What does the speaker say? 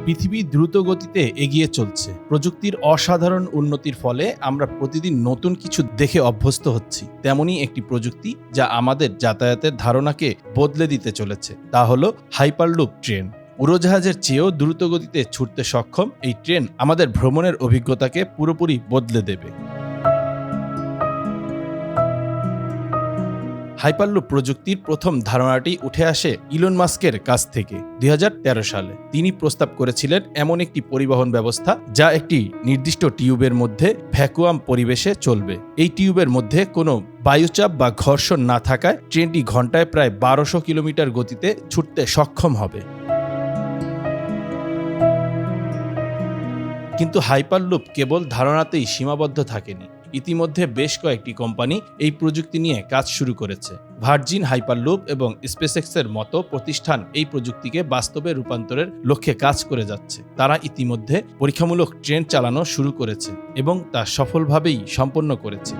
পৃথিবী দ্রুত গতিতে এগিয়ে চলছে। প্রযুক্তির অসাধারণ উন্নতির ফলে আমরা প্রতিদিন নতুন কিছু দেখে অভ্যস্ত হচ্ছি। তেমনই একটি প্রযুক্তি যা আমাদের যাতায়াতের ধারণাকে বদলে দিতে চলেছে, তা হলো হাইপারলুপ ট্রেন। উড়োজাহাজের চেয়েও দ্রুত গতিতে ছুটতে সক্ষম এই ট্রেন আমাদের ভ্রমণের অভিজ্ঞতাকে পুরোপুরি বদলে দেবে। হাইপারলুপ প্রযুক্তির প্রথম ধারণাটি উঠে আসে ইলন মাস্কের কাছ থেকে 2013 সালে। তিনি প্রস্তাব করেছিলেন এমন একটি পরিবহন ব্যবস্থা যা একটি নির্দিষ্ট টিউবের মধ্যে ভ্যাকুয়াম পরিবেশে চলবে। এই টিউবের মধ্যে কোনো বায়ুচাপ বা ঘর্ষণ না থাকায় ট্রেনটি ঘন্টায় প্রায় 1200 কিলোমিটার গতিতে ছুটতে সক্ষম হবে। কিন্তু হাইপারলুপ কেবল ধারণাতেই সীমাবদ্ধ থাকেনি। ইতিমধ্যে বেশ কয়েকটি কোম্পানি এই প্রযুক্তি নিয়ে কাজ শুরু করেছে। ভার্জিন হাইপারলুপ এবং স্পেসএক্সের মতো প্রতিষ্ঠান এই প্রযুক্তিকে বাস্তবে রূপান্তরের লক্ষ্যে কাজ করে যাচ্ছে। তারা ইতিমধ্যে পরীক্ষামূলক ট্রেন চালানো শুরু করেছে এবং তা সফলভাবেই সম্পন্ন করেছে।